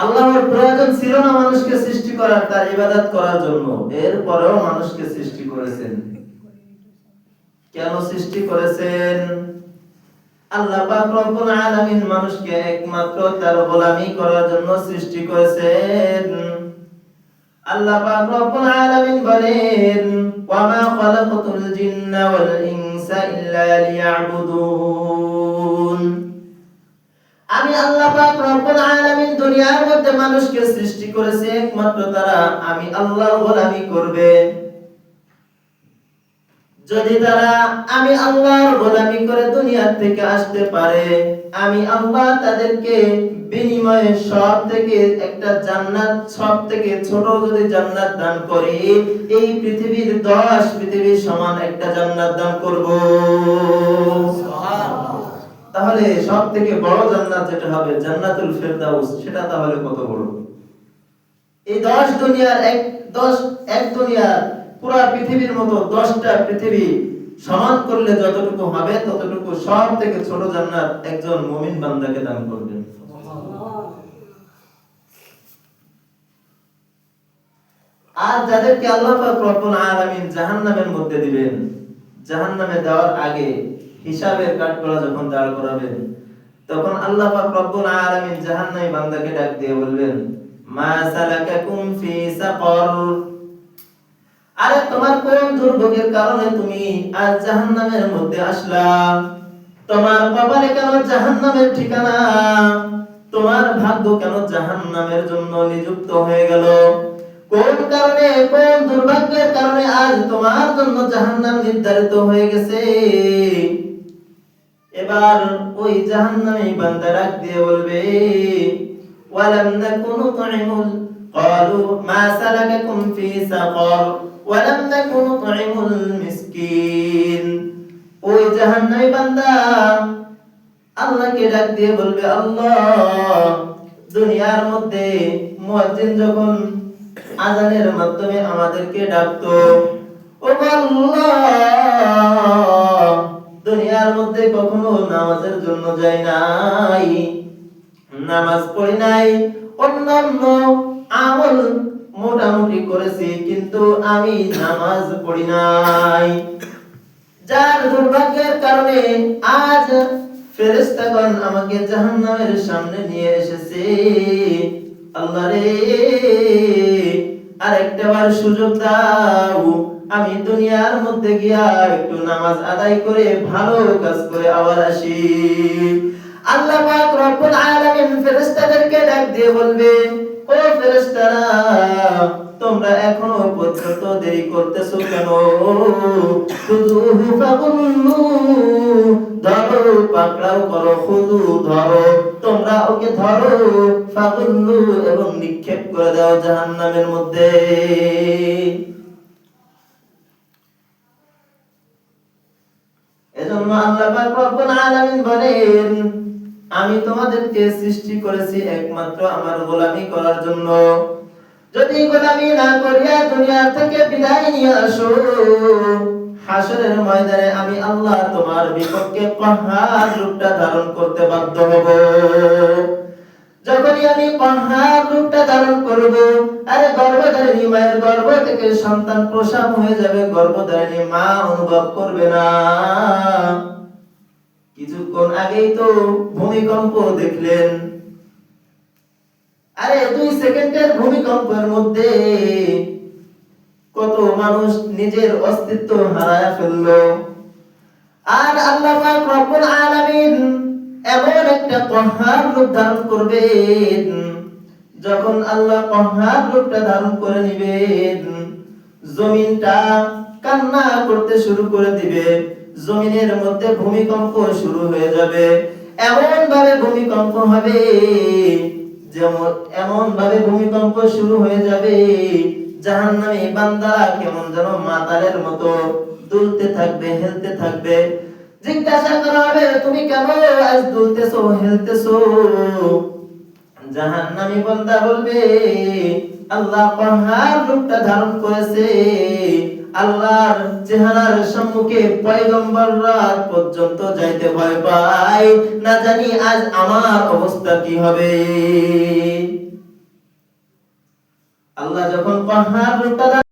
আল্লাহর প্রয়োজন ছিল না মানুষকে সৃষ্টি করার, তার ইবাদত করার জন্য, এরপরেও মানুষকে সৃষ্টি করেছেন। কেন সৃষ্টি করেছেন? আল্লাহ পাক রব্বুল আলামিন মানুষকে একমাত্র তার গোলামি করার জন্য সৃষ্টি করেছেন। আল্লাহ পাক রব্বুল আলামিন বলেন, ওয়া মা খালাকাতুল জিন্না ওয়াল ইনসা ইল্লা লিয়াবুদুন। আমি আল্লাহ পাক রব্বুল আলামিন দুনিয়ার মধ্যে মানুষকে সৃষ্টি করেছি একমাত্র তারা আমি আল্লাহর গোলামি করবে। যদি তারা আমি আল্লাহর গোলামি করে দুনিয়ার থেকে আসতে পারে, আমি আল্লাহ তাদেরকে বিনিময়ে সব থেকে একটা জান্নাত, সব থেকে ছোট যদি জান্নাত দান করি, এই পৃথিবীর 10 পৃথিবীর সমান একটা জান্নাত দান করব। সুবহানাল্লাহ। তাহলে সব থেকে বড় জান্নাত যেটা হবে জান্নাতুল ফেরদাউস, সেটা তাহলে কত বড়? এই 10 দুনিয়ার এক দুনিয়ার পুরা পৃথিবীর মতো 10টা পৃথিবী সমান করলে যতটুকু হবে ততটুকু সব থেকে ছোট জান্নাত একজন মুমিন বান্দাকে দান করবেন। আর যাদেরকে আল্লাহ পাক রব্বুল আলামিন জাহান্নামের মধ্যে দিবেন, জাহান্নামে দেওয়ার আগে হিসাবের কাঠগড়া যখন দাঁড় করাবেন, তখন আল্লাহ পাক রব্বুল আলামিন জাহান্নামী বান্দাকে ডাক দিয়ে বলবেন, মা সালাকাকুম ফি সাকর। আরে তোমার কোন দুর্ভোগের কারণে তুমি আজ জাহান্নামের মধ্যে আসলা? তোমার কপালে কেন জাহান্নামের ঠিকানা? তোমার ভাগ্য কেন জাহান্নামের জন্য নিযুক্ত হয়ে গেল? কোন কারণে, কোন দুর্ভাগ্যের কারণে আজ তোমার জন্য জাহান্নাম নির্ধারিত হয়ে গেছে? এবার ওই জাহান্নামী বান্দা ডাক দিয়ে বলবে, ওয়ালাম নাকুনু তুইমুল, ক্বালু মা সালাকাকুম ফি সাকর ওয়ালাম নাকুনু তুইমুল মিসকিন। ওই জাহান্নামী বান্দা আল্লাহকে ডাক দিয়ে বলবে, আল্লাহ, দুনিয়ার মধ্যে মুয়াজ্জিন যখন আযানের মাধ্যমে আমাদেরকে ডাকতো, ও আল্লাহ, দুনিয়ার মধ্যে কখনো নামাজের জন্য যাই নাই, নামাজ পড়ি নাই, অন্যান্য আমল মোটামুটি করেছি, কিন্তু আমি নামাজ পড়ি নাই। যার দুর্ভাগ্যের কারণে আজ ফেরেশতাগণ আমাকে জাহান্নামের সামনে নিয়ে এসেছে। আল্লাহ রে, আরেকটা বার সুযোগ দাও, আমি দুনিয়ার মধ্যে গিয়া একটু নামাজ আদায় করে ভালো কাজ করে আবার আসি। আল্লাহ পাক রব্বুল আলামিন ফেরেশতাদেরকে ডাক দিয়ে বলবে, ও ফেরেশতারা, তোমরা এখনো পর্যন্ত দেরি করতেছো কেন? খুযুহু ফাগুল্লু, ধরো, পাকড়াও করো, খুযু, ধরো, তোমরা ওকে ধরো, ফাগুল্লু, এবং নিক্ষেপ করে দাও জাহান্নামের মধ্যে। এজন্য আল্লাহ পাক রব্বুল আলামিন বলেন, আমি তোমাদেরকে সৃষ্টি করেছি একমাত্র আমার গোলামি করার জন্য। যদি গোলামি না করিয়া দুনিয়া থেকে বিদায় নিয়ে আসো, হাসরের ময়দানে আমি আল্লাহ তোমার বিপক্ষে কাহার রূপটা ধারণ করতে বাধ্য হব। যখনই আমি কাহার রূপটা ধারণ করব, আরে গর্ভধারিণী মায়ের গর্ভ থেকে সন্তান প্রসব হয়ে যাবে, গর্ভধারিণী মা অনুভব করবে না। কিছুক্ষণ আগেই তো ভূমিকম্প দেখলেন, আরে 2 সেকেন্ডের ভূমিকম্পের মধ্যে কত মানুষ নিজের অস্তিত্ব হারায় ফেললো। আর আল্লাহ পাক রব্বুল আলামিন এমন একটা কাহার রূপ ধারণ করবেন, যখন আল্লাহ কাহার রূপটা ধারণ করে নেবেন, জমিনটা কান্না করতে শুরু করে দিবে, জমিনের মধ্যে ভূমিকম্প শুরু হয়ে যাবে। এমন ভাবে ভূমিকম্প হবে, যেমন এমন ভাবে ভূমিকম্প শুরু হয়ে যাবে, জাহান্নামী বান্দারা কেমন যেন মাতালের মতো দুলতে থাকবে, হেলতে থাকবে। জিজ্ঞাসা করা হবে, তুমি কেন আজ দুলতেছো, হেলতেছো? জাহান্নামী বান্দা বলবে, আল্লাহ কাহার রূপটা ধারণ করেছে, আল্লাহর চেহারার সম্মুখে পয়গম্বররা পর্যন্ত যাইতে ভয় পায়, না জানি আজ আমার অবস্থা কি হবে। আল্লাহ যখন পাহাড়